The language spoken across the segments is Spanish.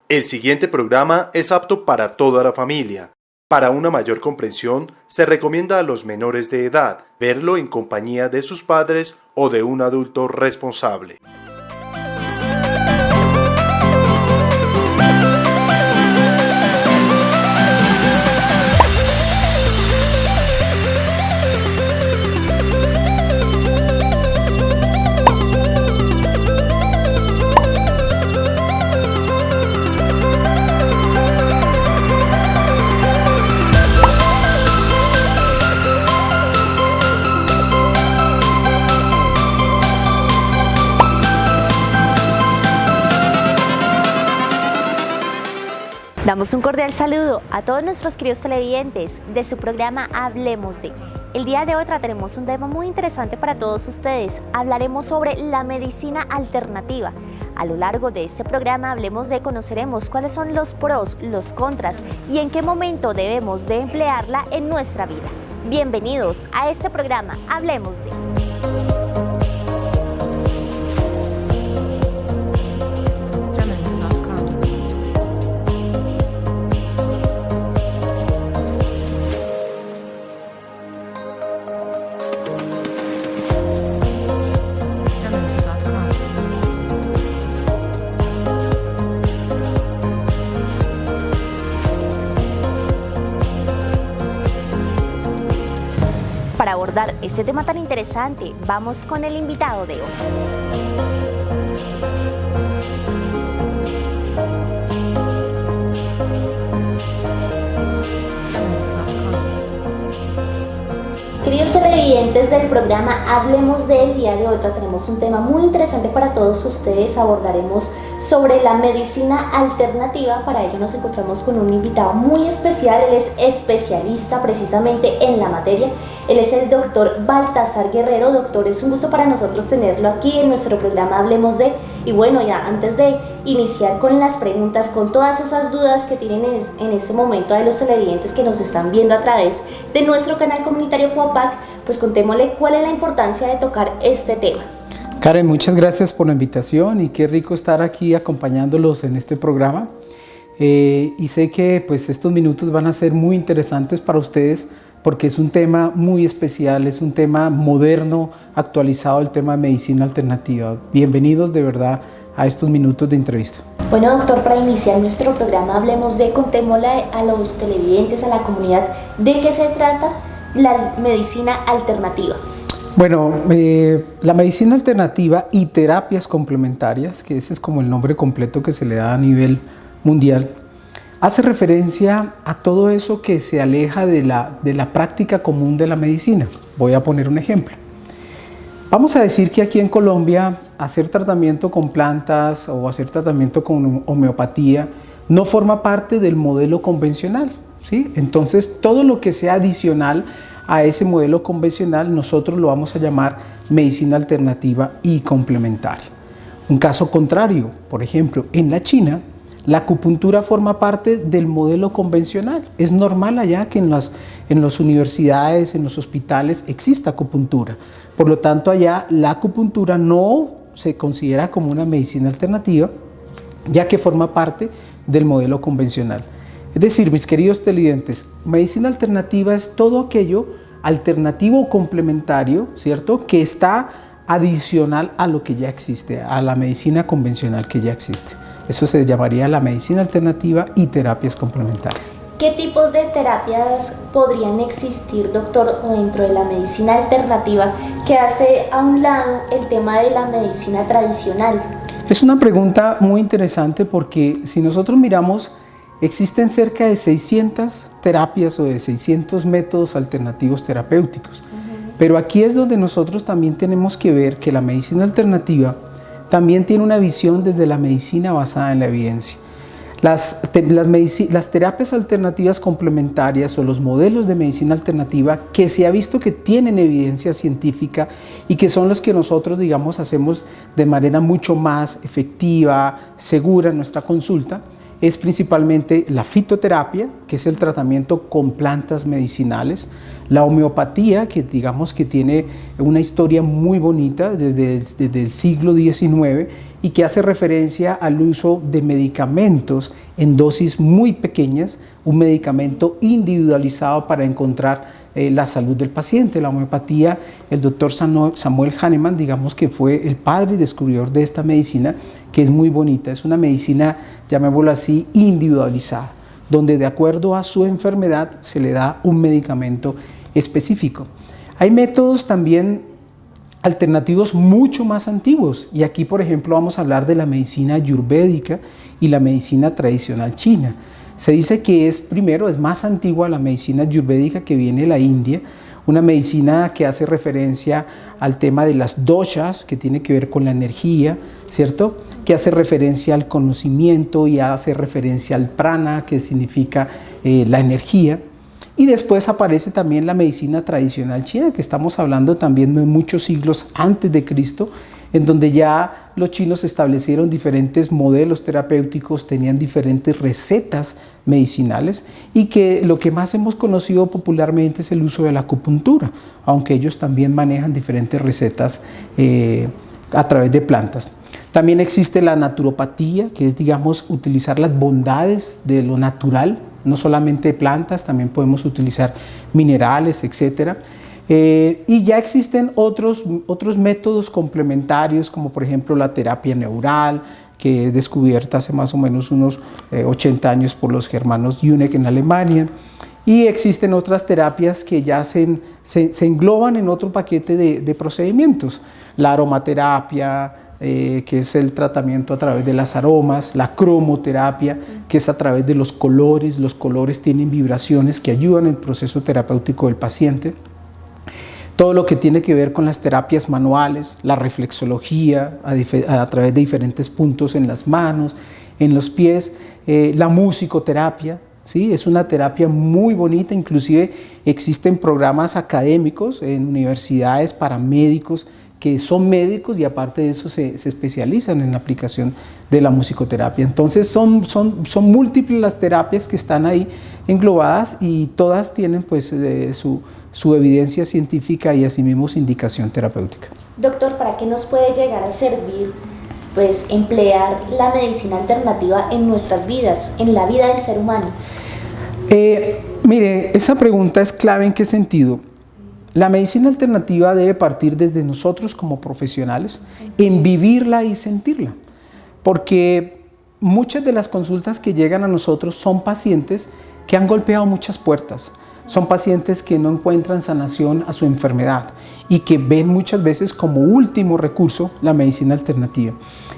El siguiente programa es apto para toda la familia. Para una mayor comprensión, se recomienda a los menores de edad verlo en compañía de sus padres o de un adulto responsable. Damos un cordial saludo a todos nuestros queridos televidentes de su programa Hablemos de. El día de hoy trataremos un tema muy interesante para todos ustedes. Hablaremos sobre la medicina alternativa. A lo largo de este programa Hablemos de conoceremos cuáles son los pros, los contras y en qué momento debemos de emplearla en nuestra vida. Bienvenidos a este programa Hablemos de. Para abordar este tema tan interesante, vamos con el invitado de hoy. Queridos televidentes del programa Hablemos de, el día de hoy trataremos un tema muy interesante para todos ustedes. Abordaremos sobre la medicina alternativa. Para ello nos encontramos con un invitado muy especial. Él es especialista precisamente en la materia. Él es el doctor Baltasar Guerrero. Doctor, es un gusto para nosotros tenerlo aquí en nuestro programa Hablemos de. Y bueno, ya antes de iniciar con las preguntas, con todas esas dudas que tienen en este momento de los televidentes que nos están viendo a través de nuestro canal comunitario Coapac, pues contémosle cuál es la importancia de tocar este tema. Karen, muchas gracias por la invitación y qué rico estar aquí acompañándolos en este programa. Y sé que pues estos minutos van a ser muy interesantes para ustedes porque es un tema muy especial, es un tema moderno, actualizado, el tema de medicina alternativa. Bienvenidos de verdad a estos minutos de entrevista. Bueno, doctor, para iniciar nuestro programa Hablemos de, contémosle a los televidentes, a la comunidad, ¿de qué se trata la medicina alternativa? Bueno, la medicina alternativa y terapias complementarias, que ese es como el nombre completo que se le da a nivel mundial, hace referencia a todo eso que se aleja de la práctica común de la medicina. Voy a poner un ejemplo. Vamos a decir que aquí en Colombia hacer tratamiento con plantas o hacer tratamiento con homeopatía no forma parte del modelo convencional, ¿sí? Entonces todo lo que sea adicional a ese modelo convencional nosotros lo vamos a llamar medicina alternativa y complementaria. Un caso contrario, por ejemplo, en la China, la acupuntura forma parte del modelo convencional. Es normal allá que en las universidades, en los hospitales exista acupuntura. Por lo tanto, allá la acupuntura no se considera como una medicina alternativa, ya que forma parte del modelo convencional. Es decir, mis queridos televidentes, medicina alternativa es todo aquello alternativo o complementario, ¿cierto?, que está adicional a lo que ya existe, a la medicina convencional que ya existe. Eso se llamaría la medicina alternativa y terapias complementarias. ¿Qué tipos de terapias podrían existir, doctor, dentro de la medicina alternativa que hace a un lado el tema de la medicina tradicional? Es una pregunta muy interesante porque si nosotros miramos, existen cerca de 600 terapias o de 600 métodos alternativos terapéuticos. Pero aquí es donde nosotros también tenemos que ver que la medicina alternativa también tiene una visión desde la medicina basada en la evidencia. Las terapias alternativas complementarias o los modelos de medicina alternativa que se ha visto que tienen evidencia científica y que son los que nosotros, digamos, hacemos de manera mucho más efectiva, segura en nuestra consulta, es principalmente la fitoterapia, que es el tratamiento con plantas medicinales, la homeopatía, que digamos que tiene una historia muy bonita desde el siglo XIX y que hace referencia al uso de medicamentos en dosis muy pequeñas, un medicamento individualizado para encontrar la salud del paciente. La homeopatía, el doctor Samuel Hahnemann, digamos que fue el padre y descubridor de esta medicina, que es muy bonita. Es una medicina, llamémoslo así, individualizada, donde de acuerdo a su enfermedad se le da un medicamento específico. Hay métodos también alternativos mucho más antiguos, y aquí por ejemplo vamos a hablar de la medicina ayurvédica y la medicina tradicional china. Se dice que es más antigua la medicina ayurvédica, que viene de la India, una medicina que hace referencia al tema de las doshas, que tiene que ver con la energía, ¿cierto? Que hace referencia al conocimiento y hace referencia al prana, que significa la energía. Y después aparece también la medicina tradicional china, que estamos hablando también de muchos siglos antes de Cristo, en donde ya los chinos establecieron diferentes modelos terapéuticos, tenían diferentes recetas medicinales, y que lo que más hemos conocido popularmente es el uso de la acupuntura, aunque ellos también manejan diferentes recetas a través de plantas. También existe la naturopatía, que es, digamos, utilizar las bondades de lo natural, no solamente plantas, también podemos utilizar minerales, etc. Y ya existen otros métodos complementarios, como por ejemplo la terapia neural, que es descubierta hace más o menos unos 80 años por los hermanos Jünek en Alemania. Y existen otras terapias que ya se engloban en otro paquete de procedimientos. La aromaterapia, que es el tratamiento a través de las aromas, la cromoterapia, que es a través de los colores. Los colores tienen vibraciones que ayudan en el proceso terapéutico del paciente. Todo lo que tiene que ver con las terapias manuales, la reflexología a través de diferentes puntos en las manos, en los pies, la musicoterapia, ¿sí? Es una terapia muy bonita, inclusive existen programas académicos en universidades para médicos que son médicos y aparte de eso se especializan en la aplicación de la musicoterapia. Entonces son múltiples las terapias que están ahí englobadas, y todas tienen pues su evidencia científica y asimismo su indicación terapéutica. Doctor, ¿para qué nos puede llegar a servir pues emplear la medicina alternativa en nuestras vidas, en la vida del ser humano? Mire, esa pregunta es clave. ¿En qué sentido? La medicina alternativa debe partir desde nosotros como profesionales, en vivirla y sentirla, porque muchas de las consultas que llegan a nosotros son pacientes que han golpeado muchas puertas, son pacientes que no encuentran sanación a su enfermedad y que ven muchas veces como último recurso la medicina alternativa.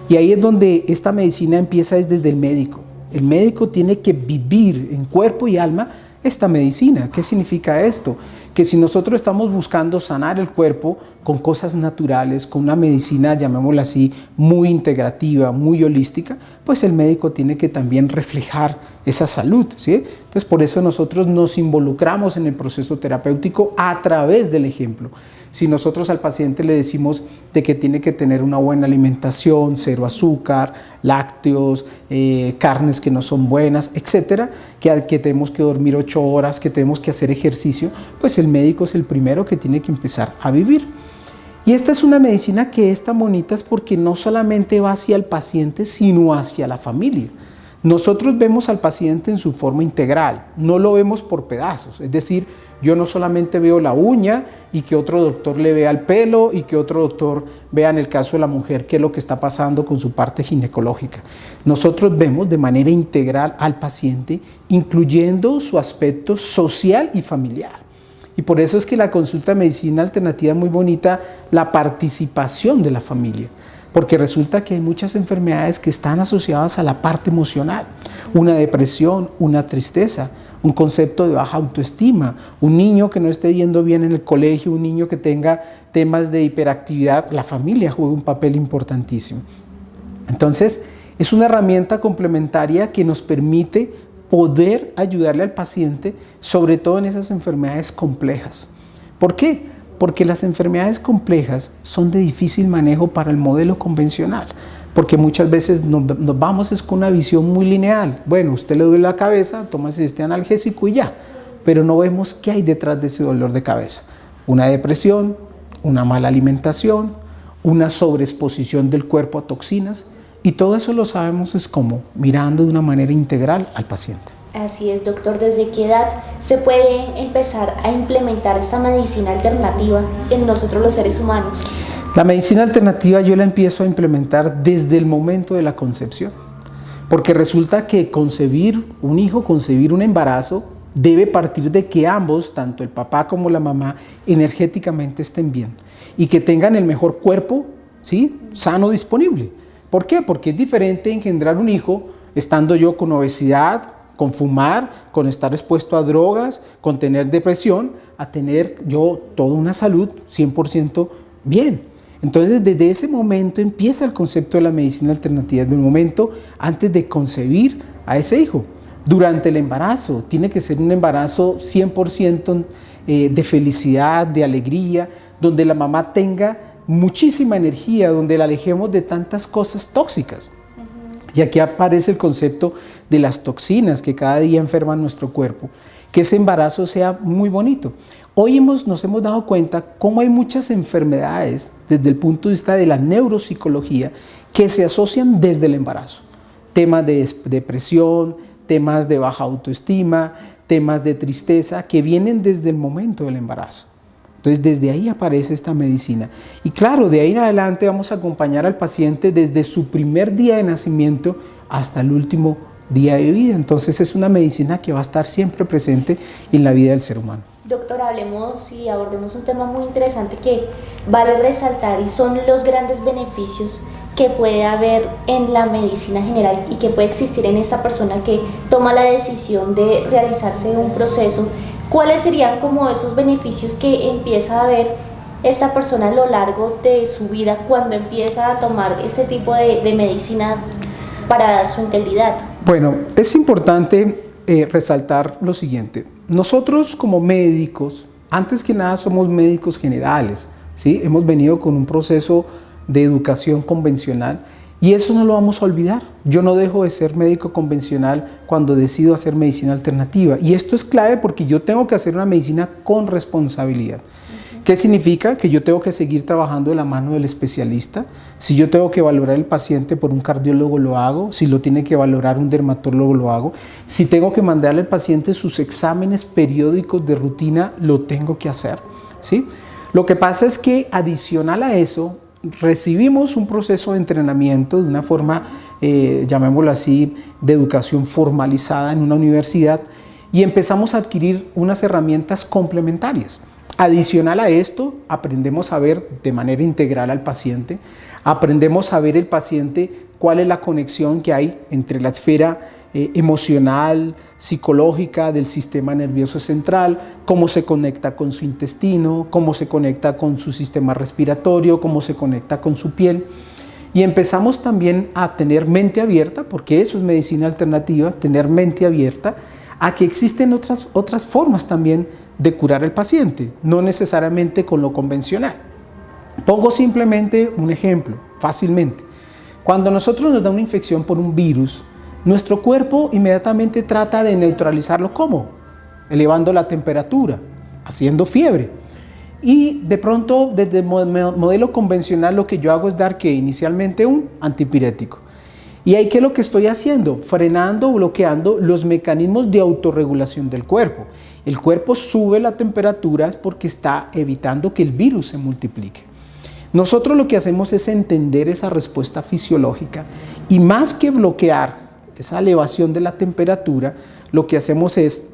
Y ahí es donde esta medicina empieza desde el médico. El médico tiene que vivir en cuerpo y alma esta medicina. ¿Qué significa esto? Que si nosotros estamos buscando sanar el cuerpo con cosas naturales, con una medicina, llamémosla así, muy integrativa, muy holística, pues el médico tiene que también reflejar esa salud, ¿sí? Entonces, por eso nosotros nos involucramos en el proceso terapéutico a través del ejemplo. Si nosotros al paciente le decimos de que tiene que tener una buena alimentación, cero azúcar, lácteos, carnes que no son buenas, etcétera, que tenemos que dormir 8 horas, que tenemos que hacer ejercicio, pues el médico es el primero que tiene que empezar a vivir. Y esta es una medicina que es tan bonita es porque no solamente va hacia el paciente, sino hacia la familia. Nosotros vemos al paciente en su forma integral, no lo vemos por pedazos, es decir, yo no solamente veo la uña y que otro doctor le vea el pelo y que otro doctor vea en el caso de la mujer qué es lo que está pasando con su parte ginecológica. Nosotros vemos de manera integral al paciente, incluyendo su aspecto social y familiar. Y por eso es que la consulta de medicina alternativa es muy bonita, la participación de la familia. Porque resulta que hay muchas enfermedades que están asociadas a la parte emocional, una depresión, una tristeza, un concepto de baja autoestima, un niño que no esté yendo bien en el colegio, un niño que tenga temas de hiperactividad, la familia juega un papel importantísimo. Entonces, es una herramienta complementaria que nos permite poder ayudarle al paciente, sobre todo en esas enfermedades complejas. ¿Por qué? Porque las enfermedades complejas son de difícil manejo para el modelo convencional, porque muchas veces nos vamos con una visión muy lineal. Bueno, usted le duele la cabeza, tómese este analgésico y ya, pero no vemos qué hay detrás de ese dolor de cabeza. Una depresión, una mala alimentación, una sobreexposición del cuerpo a toxinas, y todo eso lo sabemos es como mirando de una manera integral al paciente. Así es, doctor. ¿Desde qué edad se puede empezar a implementar esta medicina alternativa en nosotros los seres humanos? La medicina alternativa yo la empiezo a implementar desde el momento de la concepción, porque resulta que concebir un hijo, concebir un embarazo, debe partir de que ambos, tanto el papá como la mamá, energéticamente estén bien y que tengan el mejor cuerpo, ¿sí?, sano disponible. ¿Por qué? Porque es diferente engendrar un hijo estando yo con obesidad, con fumar, con estar expuesto a drogas, con tener depresión, a tener yo toda una salud 100% bien. Entonces, desde ese momento empieza el concepto de la medicina alternativa, desde el momento antes de concebir a ese hijo. Durante el embarazo, tiene que ser un embarazo 100% de felicidad, de alegría, donde la mamá tenga muchísima energía, donde la alejemos de tantas cosas tóxicas. Y aquí aparece el concepto de las toxinas que cada día enferman nuestro cuerpo, que ese embarazo sea muy bonito. Hoy nos hemos dado cuenta cómo hay muchas enfermedades desde el punto de vista de la neuropsicología que se asocian desde el embarazo. Temas de depresión, temas de baja autoestima, temas de tristeza que vienen desde el momento del embarazo. Entonces, desde ahí aparece esta medicina. Y claro, de ahí en adelante vamos a acompañar al paciente desde su primer día de nacimiento hasta el último día de vida. Entonces, es una medicina que va a estar siempre presente en la vida del ser humano. Doctor, hablemos y abordemos un tema muy interesante que vale resaltar, y son los grandes beneficios que puede haber en la medicina general y que puede existir en esta persona que toma la decisión de realizarse un proceso. ¿Cuáles serían como esos beneficios que empieza a ver esta persona a lo largo de su vida cuando empieza a tomar este tipo de medicina para su integridad? Bueno, es importante resaltar lo siguiente. Nosotros como médicos, antes que nada somos médicos generales, ¿sí? Hemos venido con un proceso de educación convencional y eso no lo vamos a olvidar. Yo no dejo de ser médico convencional cuando decido hacer medicina alternativa, y esto es clave porque yo tengo que hacer una medicina con responsabilidad. ¿Qué significa? Que yo tengo que seguir trabajando de la mano del especialista. Si yo tengo que valorar el paciente por un cardiólogo, lo hago. Si lo tiene que valorar un dermatólogo, lo hago. Si tengo que mandarle al paciente sus exámenes periódicos de rutina, lo tengo que hacer, ¿sí? Lo que pasa es que adicional a eso, recibimos un proceso de entrenamiento de una forma, llamémoslo así, de educación formalizada en una universidad, y empezamos a adquirir unas herramientas complementarias. Adicional a esto, aprendemos a ver de manera integral al paciente, aprendemos a ver el paciente cuál es la conexión que hay entre la esfera emocional, psicológica del sistema nervioso central, cómo se conecta con su intestino, cómo se conecta con su sistema respiratorio, cómo se conecta con su piel. Y empezamos también a tener mente abierta, porque eso es medicina alternativa, tener mente abierta a que existen otras formas también de curar al paciente, no necesariamente con lo convencional. Pongo simplemente un ejemplo, fácilmente. Cuando nosotros nos da una infección por un virus, nuestro cuerpo inmediatamente trata de neutralizarlo. ¿Cómo? Elevando la temperatura, haciendo fiebre. Y de pronto, desde el modelo convencional, lo que yo hago es dar que inicialmente un antipirético. ¿Y ahí qué es lo que estoy haciendo? Frenando, bloqueando los mecanismos de autorregulación del cuerpo. El cuerpo sube la temperatura porque está evitando que el virus se multiplique. Nosotros lo que hacemos es entender esa respuesta fisiológica, y más que bloquear esa elevación de la temperatura, lo que hacemos es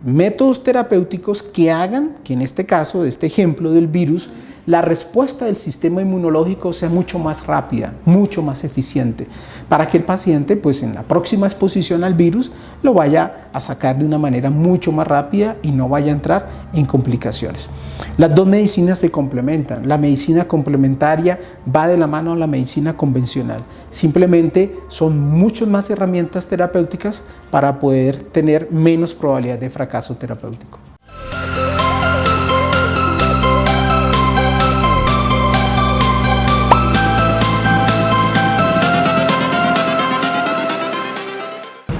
métodos terapéuticos que hagan que en este caso, de este ejemplo del virus, la respuesta del sistema inmunológico sea mucho más rápida, mucho más eficiente, para que el paciente, pues en la próxima exposición al virus, lo vaya a sacar de una manera mucho más rápida y no vaya a entrar en complicaciones. Las dos medicinas se complementan. La medicina complementaria va de la mano a la medicina convencional. Simplemente son muchas más herramientas terapéuticas para poder tener menos probabilidad de fracaso terapéutico.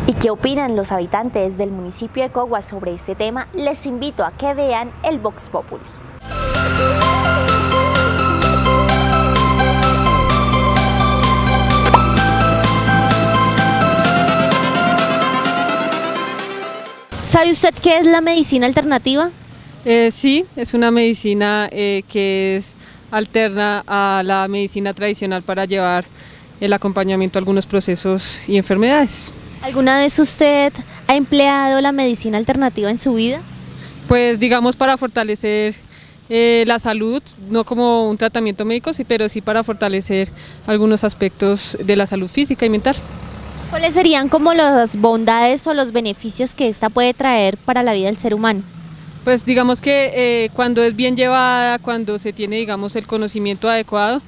¿Y qué opinan los habitantes del municipio de Cogua sobre este tema? Les invito a que vean el Vox Populi. ¿Sabe usted qué es la medicina alternativa? Sí, es una medicina que es alterna a la medicina tradicional para llevar el acompañamiento a algunos procesos y enfermedades. ¿Alguna vez usted ha empleado la medicina alternativa en su vida? Pues digamos para fortalecer la salud, no como un tratamiento médico, sí, pero sí para fortalecer algunos aspectos de la salud física y mental. ¿Cuáles serían como las bondades o los beneficios que esta puede traer para la vida del ser humano? Pues digamos que cuando es bien llevada, cuando se tiene digamos el conocimiento adecuado,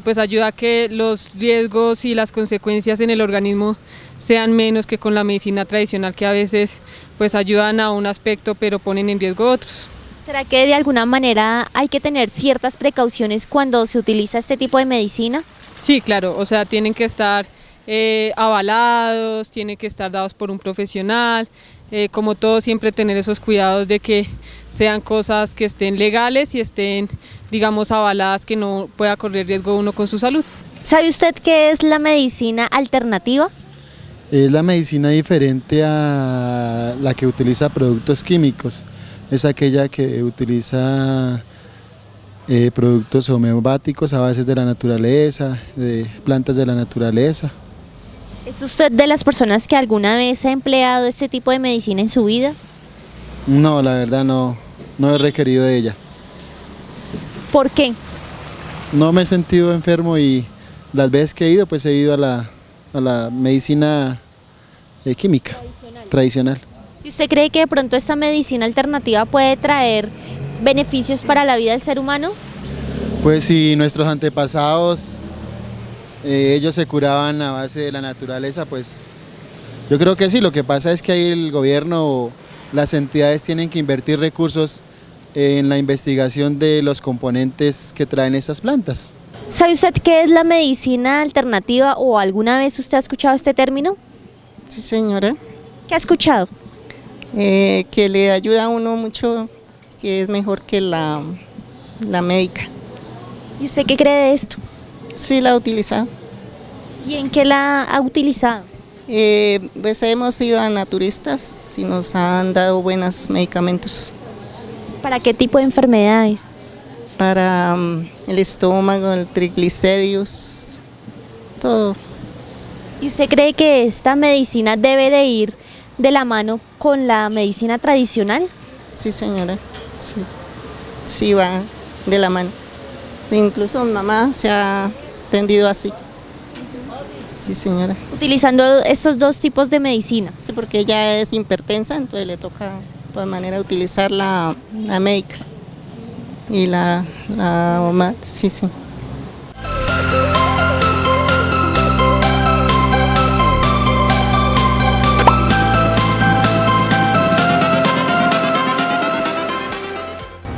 pues ayuda a que los riesgos y las consecuencias en el organismo sean menos que con la medicina tradicional, que a veces pues ayudan a un aspecto pero ponen en riesgo otros. ¿Será que de alguna manera hay que tener ciertas precauciones cuando se utiliza este tipo de medicina? Sí, claro, o sea, tienen que estar avalados, tienen que estar dados por un profesional, como todo siempre tener esos cuidados de que sean cosas que estén legales y estén, digamos, avaladas, que no pueda correr riesgo uno con su salud. ¿Sabe usted qué es la medicina alternativa? Es la medicina diferente a la que utiliza productos químicos, es aquella que utiliza productos homeopáticos a bases de la naturaleza, de plantas de la naturaleza. ¿Es usted de las personas que alguna vez ha empleado este tipo de medicina en su vida? No, la verdad no he requerido de ella. ¿Por qué? No me he sentido enfermo y las veces que he ido, pues he ido a la medicina química, tradicional. ¿Y usted cree que de pronto esta medicina alternativa puede traer beneficios para la vida del ser humano? Pues si nuestros antepasados, ellos se curaban a base de la naturaleza, pues yo creo que sí. Lo que pasa es que ahí el gobierno, las entidades tienen que invertir recursos en la investigación de los componentes que traen estas plantas. ¿Sabe usted qué es la medicina alternativa o alguna vez usted ha escuchado este término? Sí, señora. ¿Qué ha escuchado? Que le ayuda a uno mucho, que es mejor que la médica. ¿Y usted qué cree de esto? Sí, la he utilizado. ¿Y en qué la ha utilizado? Pues hemos ido a naturistas y nos han dado buenos medicamentos ¿Para qué tipo de enfermedades? para el estómago, el triglicéridos, todo. ¿Y usted cree que esta medicina debe de ir de la mano con la medicina tradicional? Sí, señora. Sí, sí va de la mano. Incluso mi mamá se ha atendido así. Sí, señora. Utilizando estos dos tipos de medicina. Sí, porque ella es hipertensa, entonces le toca de todas maneras utilizar la médica y la sí, sí.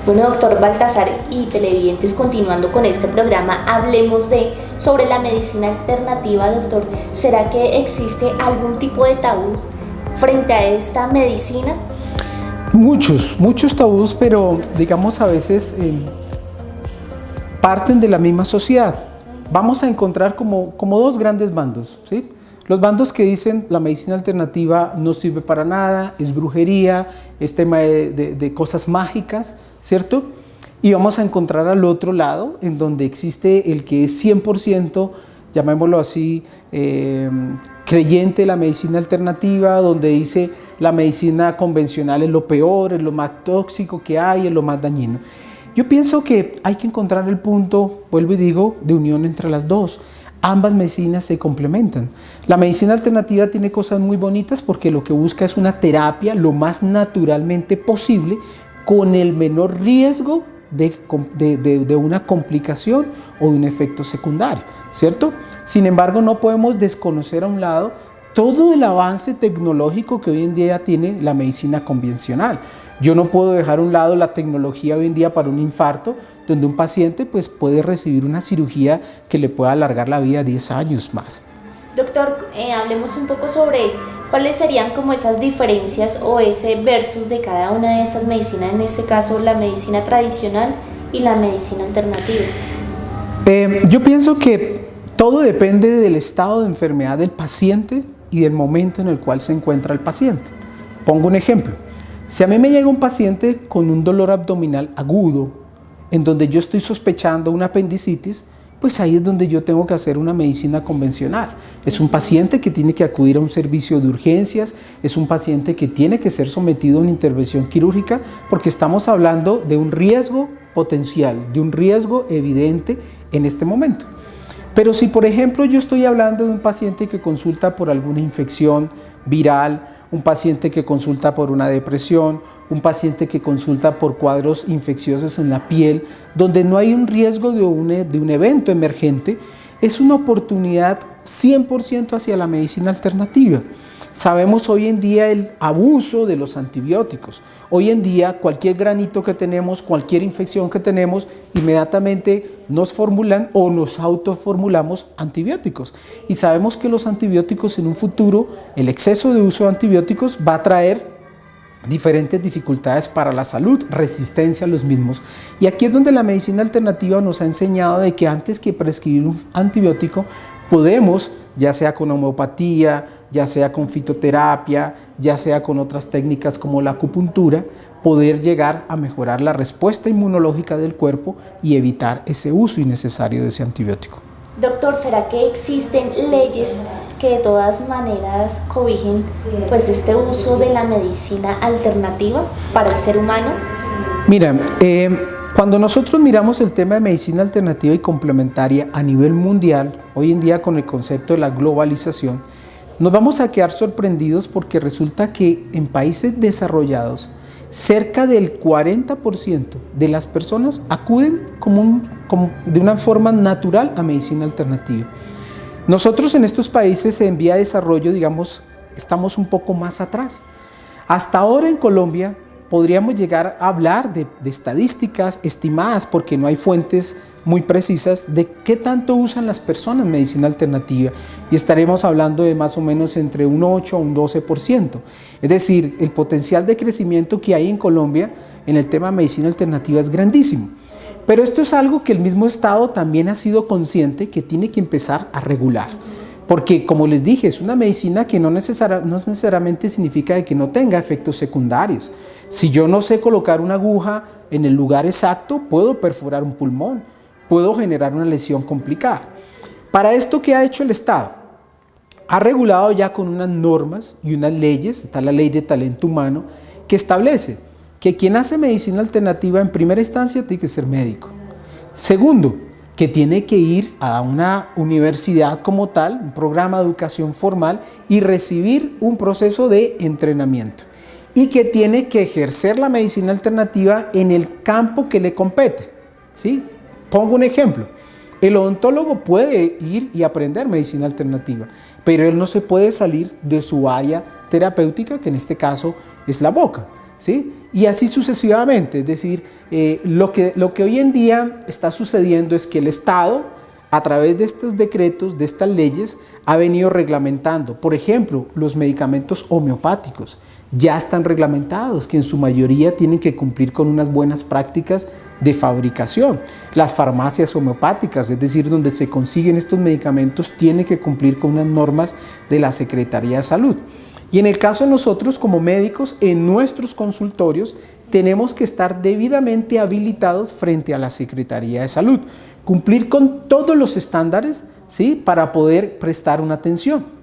Bueno, doctor Baltasar y televidentes, continuando con este programa, hablemos sobre la medicina alternativa, doctor. ¿Será que existe algún tipo de tabú frente a esta medicina? Muchos tabús, pero digamos a veces parten de la misma sociedad. Vamos a encontrar como dos grandes bandos, ¿sí? Los bandos que dicen la medicina alternativa no sirve para nada, es brujería, es tema de cosas mágicas, ¿cierto? Y vamos a encontrar al otro lado, en donde existe el que es 100%, llamémoslo así, creyente de la medicina alternativa, donde dice la medicina convencional es lo peor, es lo más tóxico que hay, es lo más dañino. Yo pienso que hay que encontrar el punto, vuelvo y digo, de unión entre las dos. Ambas medicinas se complementan. La medicina alternativa tiene cosas muy bonitas porque lo que busca es una terapia lo más naturalmente posible con el menor riesgo de una complicación o de un efecto secundario, ¿cierto? Sin embargo, no podemos desconocer a un lado todo el avance tecnológico que hoy en día tiene la medicina convencional. Yo no puedo dejar a un lado la tecnología hoy en día para un infarto, donde un paciente pues, puede recibir una cirugía que le pueda alargar la vida 10 años más. Doctor, hablemos un poco sobre cuáles serían como esas diferencias o ese versus de cada una de estas medicinas, en este caso la medicina tradicional y la medicina alternativa. Yo pienso que todo depende del estado de enfermedad del paciente y del momento en el cual se encuentra el paciente. Pongo un ejemplo. Si a mí me llega un paciente con un dolor abdominal agudo, en donde yo estoy sospechando una apendicitis, pues ahí es donde yo tengo que hacer una medicina convencional. Es un paciente que tiene que acudir a un servicio de urgencias, es un paciente que tiene que ser sometido a una intervención quirúrgica, porque estamos hablando de un riesgo potencial, de un riesgo evidente en este momento. Pero si, por ejemplo, yo estoy hablando de un paciente que consulta por alguna infección viral, un paciente que consulta por una depresión, un paciente que consulta por cuadros infecciosos en la piel, donde no hay un riesgo de un evento emergente, es una oportunidad 100% hacia la medicina alternativa. Sabemos hoy en día el abuso de los antibióticos. Hoy en día cualquier granito que tenemos, cualquier infección que tenemos, inmediatamente nos formulan o nos autoformulamos antibióticos. Y sabemos que los antibióticos en un futuro, el exceso de uso de antibióticos va a traer diferentes dificultades para la salud, resistencia a los mismos. Y aquí es donde la medicina alternativa nos ha enseñado de que antes que prescribir un antibiótico, podemos, ya sea con homeopatía, ya sea con fitoterapia, ya sea con otras técnicas como la acupuntura, poder llegar a mejorar la respuesta inmunológica del cuerpo y evitar ese uso innecesario de ese antibiótico. Doctor, ¿será que existen leyes que de todas maneras cobijen pues este uso de la medicina alternativa para el ser humano? Mira, cuando nosotros miramos el tema de medicina alternativa y complementaria a nivel mundial, hoy en día con el concepto de la globalización, nos vamos a quedar sorprendidos porque resulta que en países desarrollados cerca del 40% de las personas acuden de una forma natural a medicina alternativa. Nosotros en estos países en vía de desarrollo, digamos, estamos un poco más atrás. Hasta ahora en Colombia podríamos llegar a hablar de estadísticas estimadas, porque no hay fuentes muy precisas de qué tanto usan las personas medicina alternativa, y estaremos hablando de más o menos entre un 8 a un 12%. Es decir, el potencial de crecimiento que hay en Colombia en el tema de medicina alternativa es grandísimo. Pero esto es algo que el mismo Estado también ha sido consciente que tiene que empezar a regular. Porque, como les dije, es una medicina que no necesariamente significa de que no tenga efectos secundarios. Si yo no sé colocar una aguja en el lugar exacto, puedo perforar un pulmón, puedo generar una lesión complicada. Para esto, ¿qué ha hecho el Estado? Ha regulado ya con unas normas y unas leyes, está la Ley de Talento Humano, que establece que quien hace medicina alternativa en primera instancia tiene que ser médico. Segundo, que tiene que ir a una universidad como tal, un programa de educación formal, y recibir un proceso de entrenamiento. Y que tiene que ejercer la medicina alternativa en el campo que le compete, ¿sí? Pongo un ejemplo. El odontólogo puede ir y aprender medicina alternativa, pero él no se puede salir de su área terapéutica, que en este caso es la boca, ¿sí? Y así sucesivamente. Es decir, lo que hoy en día está sucediendo es que el Estado, a través de estos decretos, de estas leyes, ha venido reglamentando. Por ejemplo, los medicamentos homeopáticos ya están reglamentados, que en su mayoría tienen que cumplir con unas buenas prácticas de fabricación. Las farmacias homeopáticas, es decir, donde se consiguen estos medicamentos, tienen que cumplir con unas normas de la Secretaría de Salud. Y en el caso de nosotros como médicos, en nuestros consultorios, tenemos que estar debidamente habilitados frente a la Secretaría de Salud, cumplir con todos los estándares, ¿sí?, para poder prestar una atención.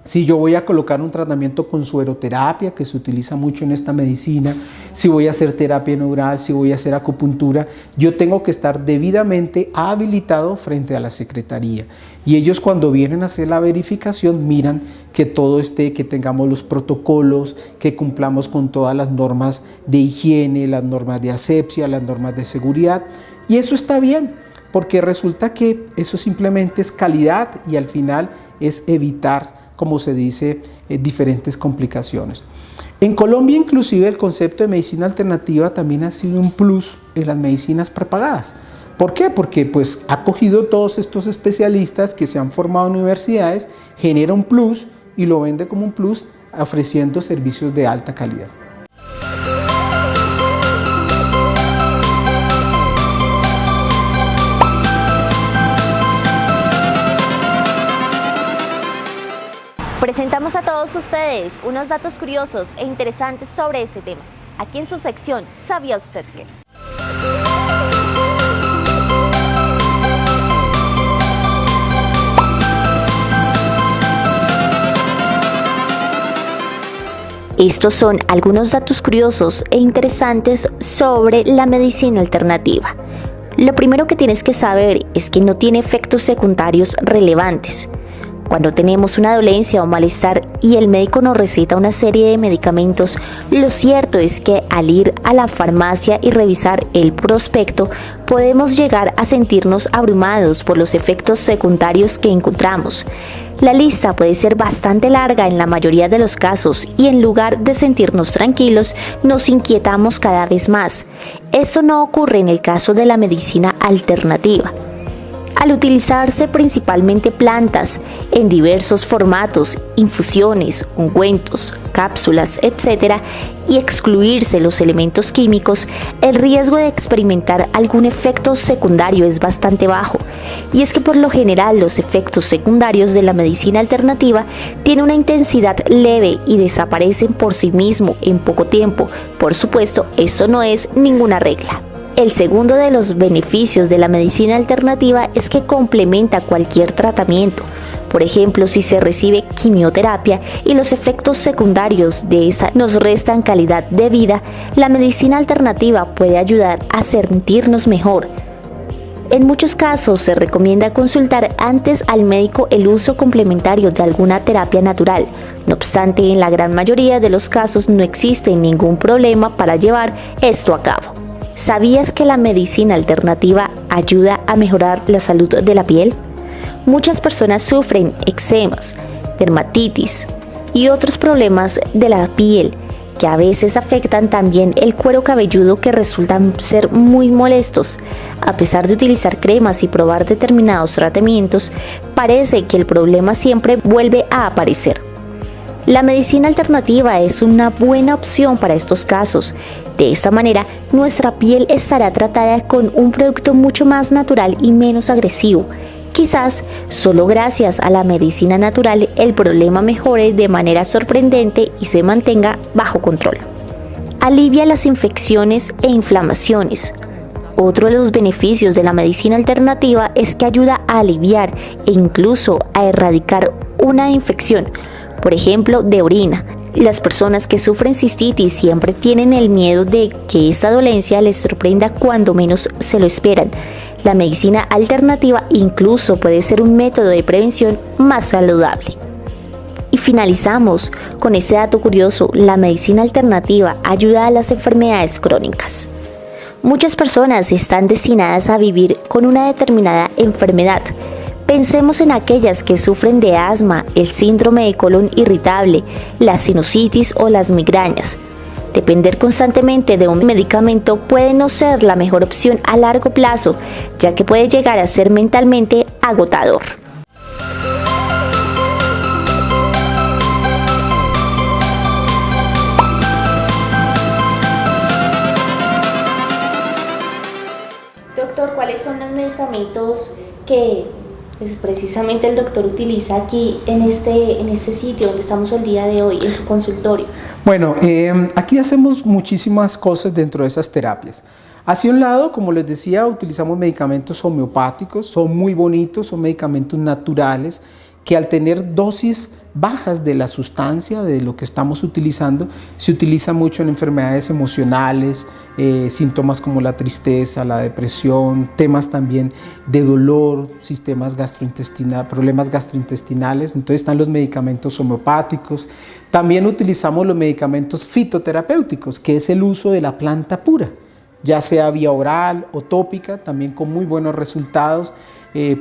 Si yo voy a colocar un tratamiento con sueroterapia, que se utiliza mucho en esta medicina, si voy a hacer terapia neural, si voy a hacer acupuntura, yo tengo que estar debidamente habilitado frente a la Secretaría. Y ellos, cuando vienen a hacer la verificación, miran que todo esté, que tengamos los protocolos, que cumplamos con todas las normas de higiene, las normas de asepsia, las normas de seguridad. Y eso está bien, porque resulta que eso simplemente es calidad y al final es evitar, como se dice, diferentes complicaciones. En Colombia, inclusive, el concepto de medicina alternativa también ha sido un plus en las medicinas prepagadas. ¿Por qué? Porque pues, ha cogido todos estos especialistas que se han formado en universidades, genera un plus y lo vende como un plus, ofreciendo servicios de alta calidad. Presentamos a todos ustedes unos datos curiosos e interesantes sobre este tema. Aquí en su sección, ¿sabía usted qué? Estos son algunos datos curiosos e interesantes sobre la medicina alternativa. Lo primero que tienes que saber es que no tiene efectos secundarios relevantes. Cuando tenemos una dolencia o malestar y el médico nos receta una serie de medicamentos, lo cierto es que al ir a la farmacia y revisar el prospecto, podemos llegar a sentirnos abrumados por los efectos secundarios que encontramos. La lista puede ser bastante larga en la mayoría de los casos y en lugar de sentirnos tranquilos, nos inquietamos cada vez más. Esto no ocurre en el caso de la medicina alternativa. Al utilizarse principalmente plantas en diversos formatos, infusiones, ungüentos, cápsulas, etc., y excluirse los elementos químicos, el riesgo de experimentar algún efecto secundario es bastante bajo. Y es que por lo general los efectos secundarios de la medicina alternativa tienen una intensidad leve y desaparecen por sí mismo en poco tiempo. Por supuesto, esto no es ninguna regla. El segundo de los beneficios de la medicina alternativa es que complementa cualquier tratamiento. Por ejemplo, si se recibe quimioterapia y los efectos secundarios de esta nos restan calidad de vida, la medicina alternativa puede ayudar a sentirnos mejor. En muchos casos se recomienda consultar antes al médico el uso complementario de alguna terapia natural. No obstante, en la gran mayoría de los casos no existe ningún problema para llevar esto a cabo. ¿Sabías que la medicina alternativa ayuda a mejorar la salud de la piel? Muchas personas sufren eczemas, dermatitis y otros problemas de la piel que a veces afectan también el cuero cabelludo, que resultan ser muy molestos. A pesar de utilizar cremas y probar determinados tratamientos, parece que el problema siempre vuelve a aparecer. La medicina alternativa es una buena opción para estos casos. De esta manera, nuestra piel estará tratada con un producto mucho más natural y menos agresivo. Quizás, solo gracias a la medicina natural, el problema mejore de manera sorprendente y se mantenga bajo control. Alivia las infecciones e inflamaciones. Otro de los beneficios de la medicina alternativa es que ayuda a aliviar e incluso a erradicar una infección, por ejemplo, de orina. Las personas que sufren cistitis siempre tienen el miedo de que esta dolencia les sorprenda cuando menos se lo esperan. La medicina alternativa incluso puede ser un método de prevención más saludable. Y finalizamos con este dato curioso: la medicina alternativa ayuda a las enfermedades crónicas. Muchas personas están destinadas a vivir con una determinada enfermedad. Pensemos en aquellas que sufren de asma, el síndrome de colon irritable, la sinusitis o las migrañas. Depender constantemente de un medicamento puede no ser la mejor opción a largo plazo, ya que puede llegar a ser mentalmente agotador. Doctor, ¿cuáles son los medicamentos que precisamente el doctor utiliza aquí en este sitio donde estamos el día de hoy, en su consultorio? Bueno, aquí hacemos muchísimas cosas dentro de esas terapias. Hacia un lado, como les decía, utilizamos medicamentos homeopáticos, son muy bonitos, son medicamentos naturales que al tener dosis bajas de la sustancia, de lo que estamos utilizando, se utiliza mucho en enfermedades emocionales, síntomas como la tristeza, la depresión, temas también de dolor, sistemas gastrointestinales, problemas gastrointestinales. Entonces están los medicamentos homeopáticos. También utilizamos los medicamentos fitoterapéuticos, que es el uso de la planta pura, ya sea vía oral o tópica, también con muy buenos resultados.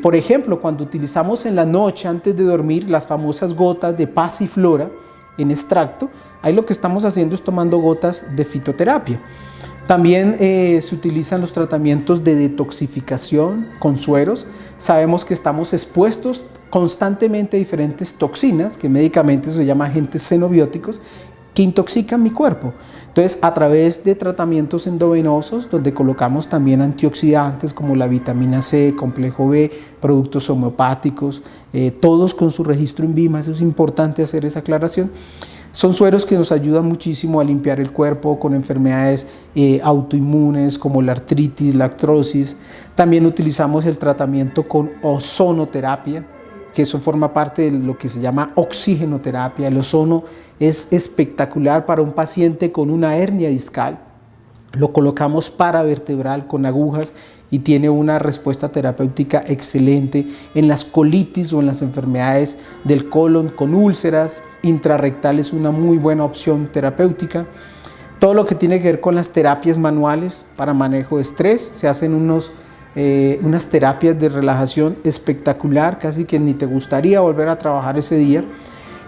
Por ejemplo, cuando utilizamos en la noche antes de dormir las famosas gotas de pasiflora en extracto, ahí lo que estamos haciendo es tomando gotas de fitoterapia. También se utilizan los tratamientos de detoxificación con sueros. Sabemos que estamos expuestos constantemente a diferentes toxinas, que médicamente se llaman agentes xenobióticos, que intoxican mi cuerpo. Entonces, a través de tratamientos endovenosos, donde colocamos también antioxidantes como la vitamina C, complejo B, productos homeopáticos, todos con su registro INVIMA, eso es importante hacer esa aclaración. Son sueros que nos ayudan muchísimo a limpiar el cuerpo con enfermedades autoinmunes como la artritis, la artrosis. También utilizamos el tratamiento con ozonoterapia, que eso forma parte de lo que se llama oxigenoterapia. El ozono es espectacular para un paciente con una hernia discal. Lo colocamos paravertebral con agujas y tiene una respuesta terapéutica excelente en las colitis o en las enfermedades del colon con úlceras. Intrarrectal es una muy buena opción terapéutica. Todo lo que tiene que ver con las terapias manuales para manejo de estrés, se hacen unas terapias de relajación espectacular, casi que ni te gustaría volver a trabajar ese día.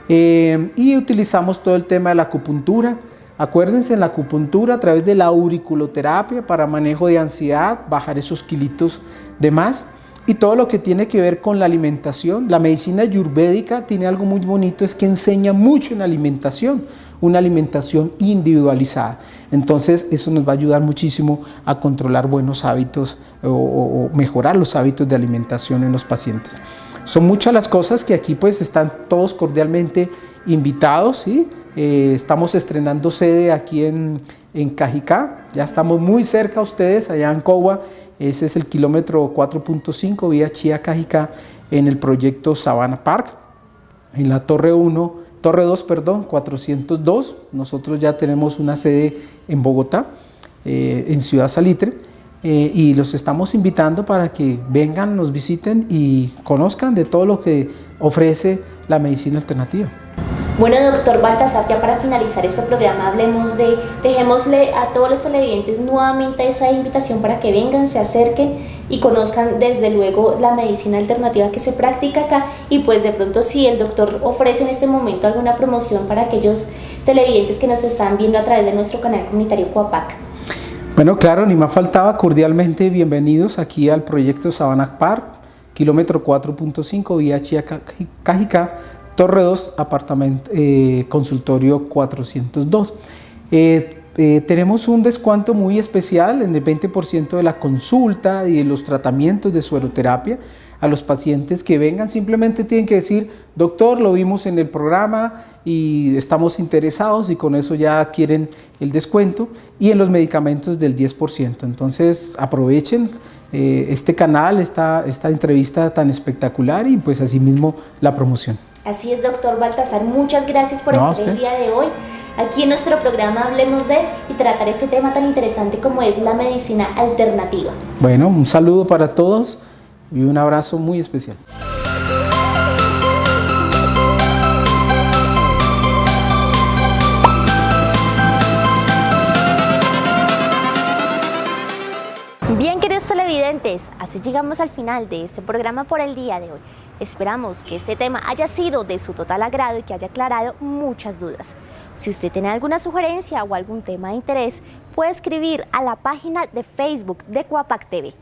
Y utilizamos todo el tema de la acupuntura. Acuérdense, en la acupuntura a través de la auriculoterapia para manejo de ansiedad, bajar esos kilitos de más, y todo lo que tiene que ver con la alimentación. La medicina ayurvédica tiene algo muy bonito, es que enseña mucho en alimentación, una alimentación individualizada. Entonces eso nos va a ayudar muchísimo a controlar buenos hábitos o mejorar los hábitos de alimentación en los pacientes. Son muchas las cosas que aquí pues están todos cordialmente invitados, ¿sí? Estamos estrenando sede aquí en Cajicá, ya estamos muy cerca a ustedes, allá en Cogua. Ese es el kilómetro 4.5 vía Chía Cajicá, en el proyecto Sabana Park, en la Torre 2, 402. Nosotros ya tenemos una sede en Bogotá, en Ciudad Salitre, y los estamos invitando para que vengan, nos visiten y conozcan de todo lo que ofrece la medicina alternativa. Bueno, doctor Baltasar, ya para finalizar este programa, dejémosle a todos los televidentes nuevamente esa invitación para que vengan, se acerquen y conozcan desde luego la medicina alternativa que se practica acá, y pues de pronto si el doctor ofrece en este momento alguna promoción para aquellos televidentes que nos están viendo a través de nuestro canal comunitario Coapac. Bueno, claro, ni más faltaba, cordialmente bienvenidos aquí al proyecto Sabana Park, kilómetro 4.5 vía Chía Cajicá, Torre 2, consultorio 402. Tenemos un descuento muy especial en el 20% de la consulta y de los tratamientos de sueroterapia. A los pacientes que vengan simplemente tienen que decir: doctor, lo vimos en el programa y estamos interesados, y con eso ya adquieren el descuento, y en los medicamentos del 10%. Entonces aprovechen este canal, esta entrevista tan espectacular, y pues asimismo la promoción. Así es, doctor Baltasar, muchas gracias por estar el día de hoy aquí en nuestro programa Hablemos de, y tratar este tema tan interesante como es la medicina alternativa. Bueno, un saludo para todos y un abrazo muy especial. Bien, queridos televidentes, así llegamos al final de este programa por el día de hoy. Esperamos que este tema haya sido de su total agrado y que haya aclarado muchas dudas. Si usted tiene alguna sugerencia o algún tema de interés, puede escribir a la página de Facebook de Coapac TV.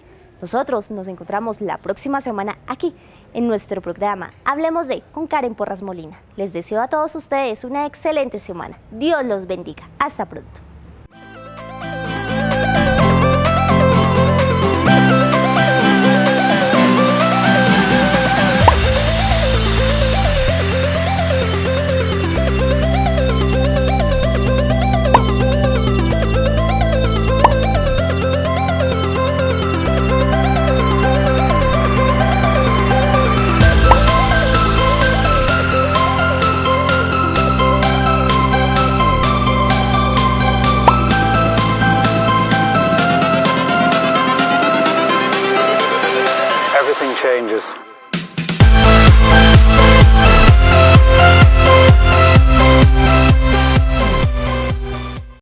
Nosotros nos encontramos la próxima semana aquí en nuestro programa Hablemos de con Karen Porras Molina. Les deseo a todos ustedes una excelente semana. Dios los bendiga. Hasta pronto. Changes.